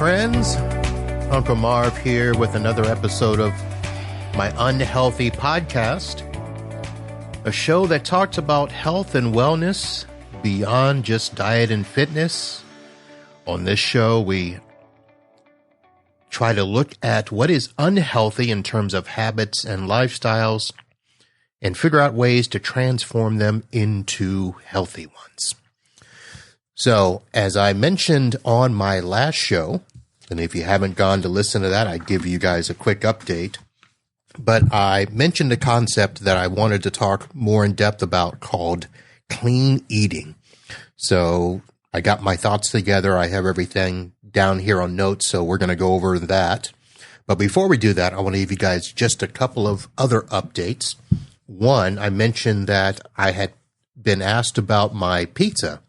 friends. Uncle Marv here with another episode of my Unhealthy Podcast, a show that talks about health and wellness beyond just diet and fitness. On this show, we try to look at what is unhealthy in terms of habits and lifestyles and figure out ways to transform them into healthy ones. So, as I mentioned on my last show, and if you haven't gone to listen to that, I'd give you guys a quick update. But I mentioned a concept that I wanted to talk more in depth about called clean eating. So I got my thoughts together. I have everything down here on notes, so we're going to go over that. But before we do that, I want to give you guys just a couple of other updates. One, I mentioned that I had been asked about my pizza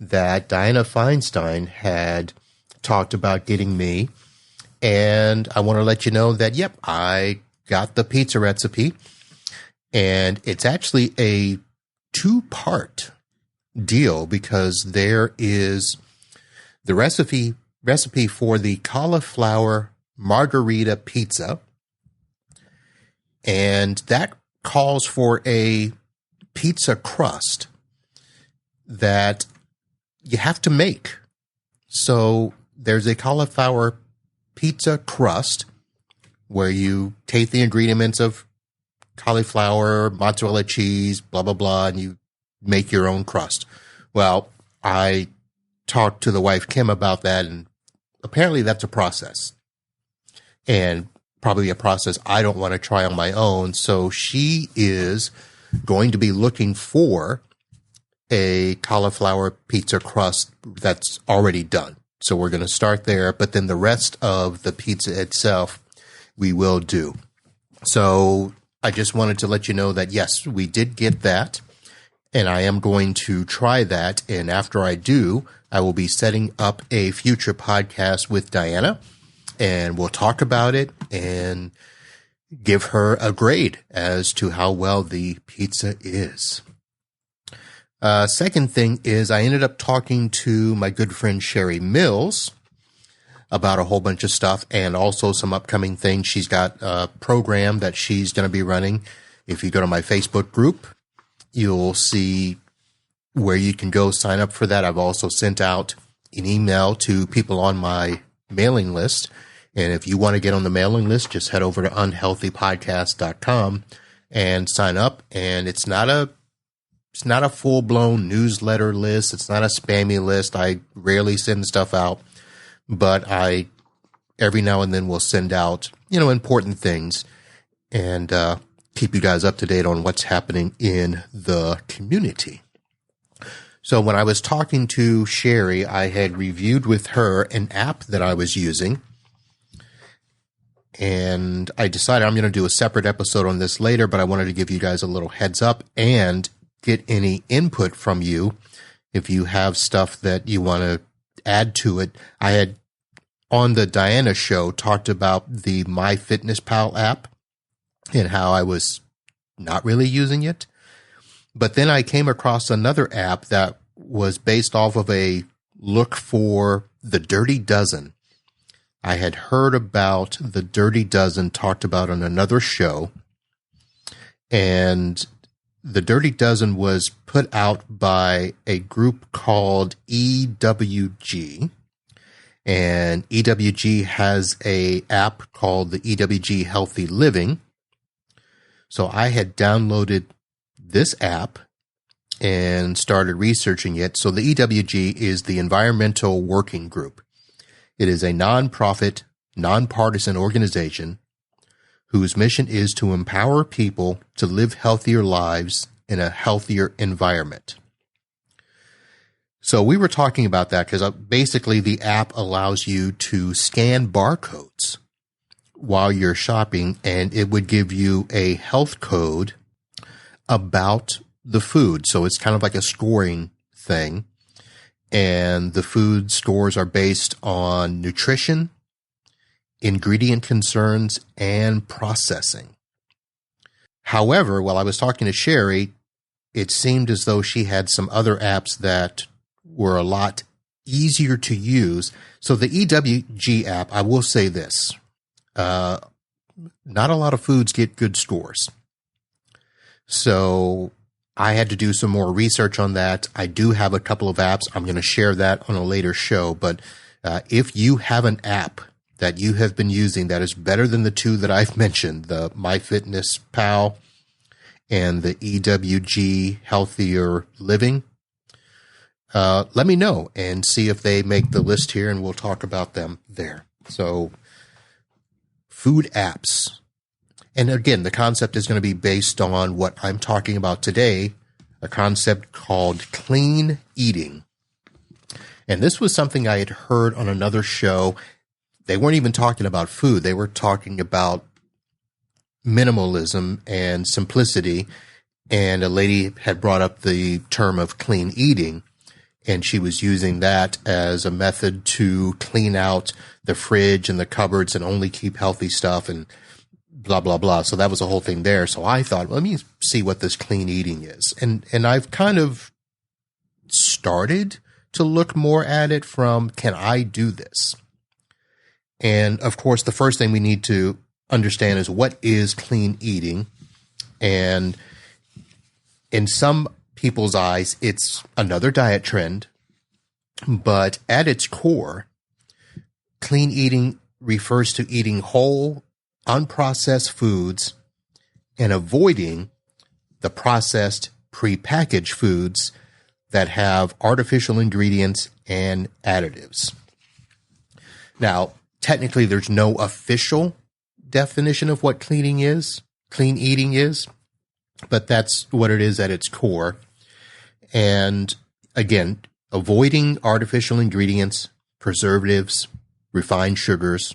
that Diana Feinstein had talked about getting me. And I want to let you know that, yep, I got the pizza recipe. And it's actually a two-part deal because there is the recipe for the cauliflower margarita pizza. And that calls for a pizza crust that you have to make. So there's a cauliflower pizza crust where you take the ingredients of cauliflower, mozzarella cheese, blah, blah, blah, and you make your own crust. Well, I talked to the wife, Kim, about that, and apparently that's a process. And probably a process I don't want to try on my own. So she is going to be looking for a cauliflower pizza crust that's already done. So we're going to start there, but then the rest of the pizza itself we will do. So I just wanted to let you know that, yes, we did get that, and I am going to try that. And after I do, I will be setting up a future podcast with Diana, and we'll talk about it and give her a grade as to how well the pizza is. Second thing is I ended up talking to my good friend Sherry Mills about a whole bunch of stuff and also some upcoming things. She's got a program that she's going to be running. If you go to my Facebook group, you'll see where you can go sign up for that. I've also sent out an email to people on my mailing list. And if you want to get on the mailing list, just head over to unhealthypodcast.com and sign up. And it's not a full-blown newsletter list. It's not a spammy list. I rarely send stuff out, but I every now and then will send out, important things and keep you guys up to date on what's happening in the community. So when I was talking to Sherry, I had reviewed with her an app that I was using, and I decided I'm going to do a separate episode on this later, but I wanted to give you guys a little heads up and get any input from you if you have stuff that you want to add to it. I had on the Diana show talked about the MyFitnessPal app and how I was not really using it. But then I came across another app that was based off of a look for the Dirty Dozen. I had heard about the Dirty Dozen talked about on another show, and the Dirty Dozen was put out by a group called EWG, and EWG has a app called the EWG Healthy Living. So I had downloaded this app and started researching it. So the EWG is the Environmental Working Group. It is a nonprofit, nonpartisan organization whose mission is to empower people to live healthier lives in a healthier environment. So we were talking about that because basically the app allows you to scan barcodes while you're shopping, and it would give you a health code about the food. So it's kind of like a scoring thing. And the food scores are based on nutrition, ingredient concerns, and processing. However, while I was talking to Sherry, it seemed as though she had some other apps that were a lot easier to use. So the EWG app, I will say this, not a lot of foods get good scores. So I had to do some more research on that. I do have a couple of apps. I'm going to share that on a later show. But if you have an app that you have been using that is better than the two that I've mentioned, the MyFitnessPal and the EWG Healthier Living, let me know and see if they make the list here, and we'll talk about them there. So food apps. And again, the concept is going to be based on what I'm talking about today, a concept called clean eating. And this was something I had heard on another show. They weren't even talking about food. They were talking about minimalism and simplicity. And a lady had brought up the term of clean eating, and she was using that as a method to clean out the fridge and the cupboards and only keep healthy stuff and blah, blah, blah. So that was a whole thing there. So I thought, let me see what this clean eating is. And I've kind of started to look more at it from, can I do this? And of course, the first thing we need to understand is, what is clean eating? And in some people's eyes, it's another diet trend, but at its core, clean eating refers to eating whole, unprocessed foods and avoiding the processed, prepackaged foods that have artificial ingredients and additives. Now, technically, there's no official definition of what clean eating is, but that's what it is at its core. And again, avoiding artificial ingredients, preservatives, refined sugars,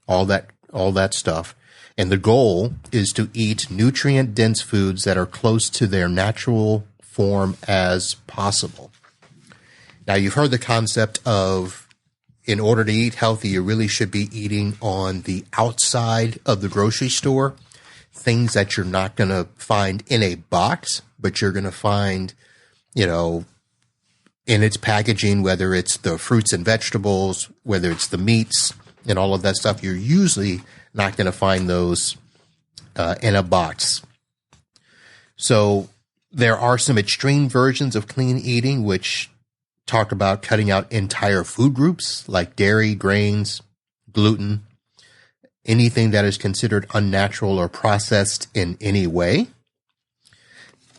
all that stuff. And the goal is to eat nutrient-dense foods that are close to their natural form as possible. Now, you've heard the concept of, in order to eat healthy, you really should be eating on the outside of the grocery store, things that you're not going to find in a box, but you're going to find, in its packaging, whether it's the fruits and vegetables, whether it's the meats and all of that stuff. You're usually not going to find those in a box. So there are some extreme versions of clean eating, which talk about cutting out entire food groups like dairy, grains, gluten, anything that is considered unnatural or processed in any way.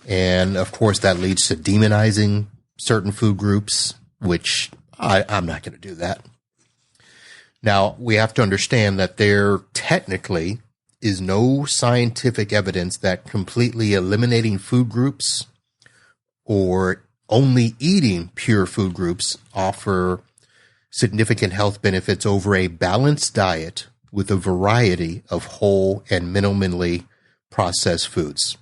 And of course, that leads to demonizing certain food groups, which I'm not going to do that. Now, we have to understand that there technically is no scientific evidence that completely eliminating food groups or only eating pure food groups offer significant health benefits over a balanced diet with a variety of whole and minimally processed foods.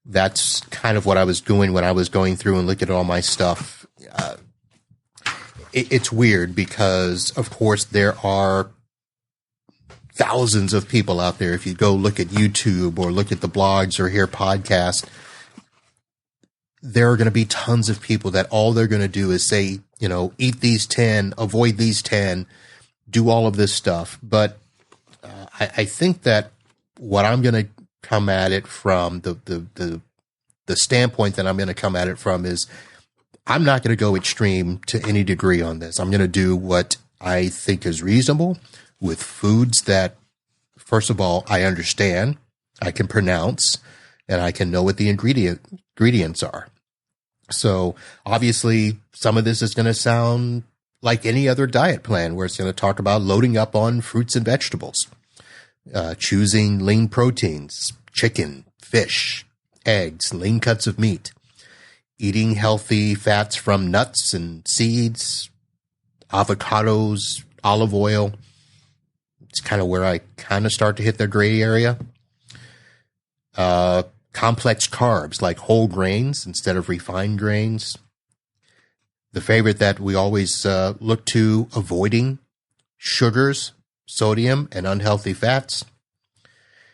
That's kind of what I was doing when I was going through and looking at all my stuff. It's weird because, of course, there are thousands of people out there. If you go look at YouTube or look at the blogs or hear podcasts, there are going to be tons of people that all they're going to do is say, eat these 10, avoid these 10, do all of this stuff. But I think that what I'm going to come at it from, the standpoint that I'm going to come at it from is, I'm not going to go extreme to any degree on this. I'm going to do what I think is reasonable with foods that, first of all, I understand, I can pronounce, and I can know what the ingredients are. So obviously, some of this is going to sound like any other diet plan, where it's going to talk about loading up on fruits and vegetables, choosing lean proteins, chicken, fish, eggs, lean cuts of meat, eating healthy fats from nuts and seeds, avocados, olive oil. It's kind of where I kind of start to hit the gray area. Complex carbs like whole grains instead of refined grains. The favorite that we always look to, avoiding sugars, sodium, and unhealthy fats.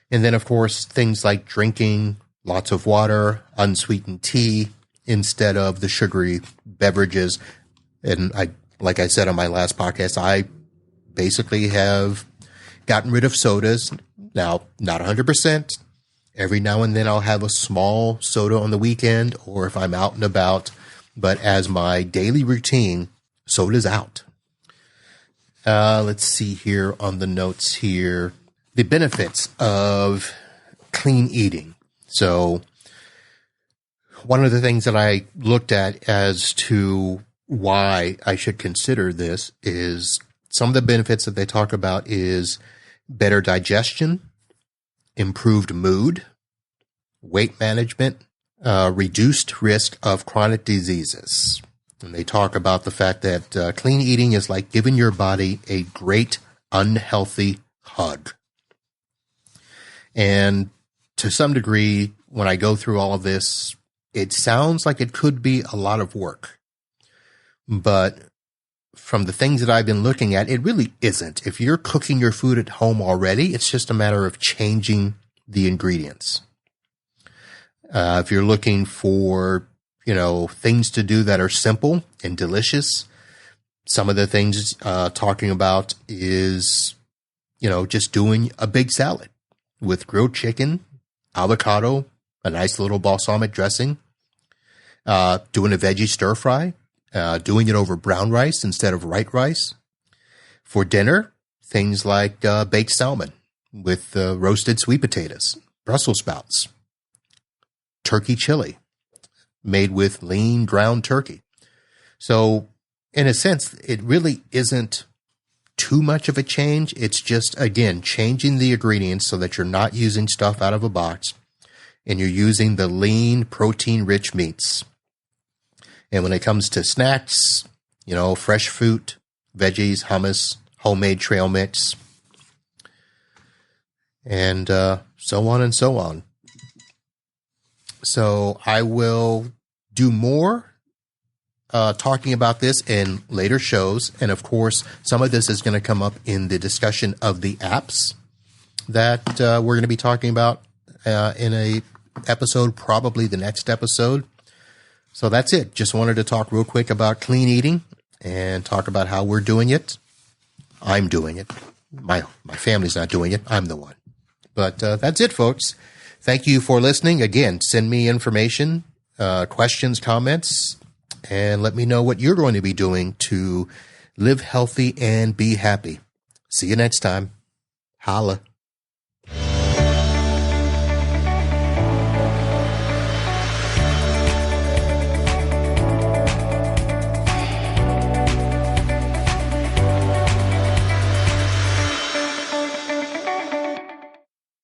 And then, of course, things like drinking lots of water, unsweetened tea, instead of the sugary beverages. And I Like I said on my last podcast, I basically have gotten rid of sodas. Now, not 100%. Every now and then I'll have a small soda on the weekend or if I'm out and about. But as my daily routine, soda's out. Let's see here on the notes here. The benefits of clean eating. So one of the things that I looked at as to why I should consider this is some of the benefits that they talk about is better digestion, improved mood, weight management, reduced risk of chronic diseases. And they talk about the fact that clean eating is like giving your body a great unhealthy hug. And to some degree, when I go through all of this, it sounds like it could be a lot of work. But from the things that I've been looking at, it really isn't. If you're cooking your food at home already, it's just a matter of changing the ingredients. If you're looking for, things to do that are simple and delicious, some of the things talking about is, just doing a big salad with grilled chicken, avocado, a nice little balsamic dressing, doing a veggie stir fry, doing it over brown rice instead of white rice. For dinner, things like baked salmon with roasted sweet potatoes, Brussels sprouts, turkey chili made with lean ground turkey. So in a sense, it really isn't too much of a change. It's just, again, changing the ingredients so that you're not using stuff out of a box and you're using the lean, protein-rich meats. And when it comes to snacks, fresh fruit, veggies, hummus, homemade trail mix, and so on and so on. So I will do more talking about this in later shows. And of course, some of this is going to come up in the discussion of the apps that we're going to be talking about in a episode, probably the next episode. So that's it. Just wanted to talk real quick about clean eating and talk about how we're doing it. I'm doing it. My family's not doing it. I'm the one. But that's it, folks. Thank you for listening. Again, send me information, questions, comments, and let me know what you're going to be doing to live healthy and be happy. See you next time. Holla.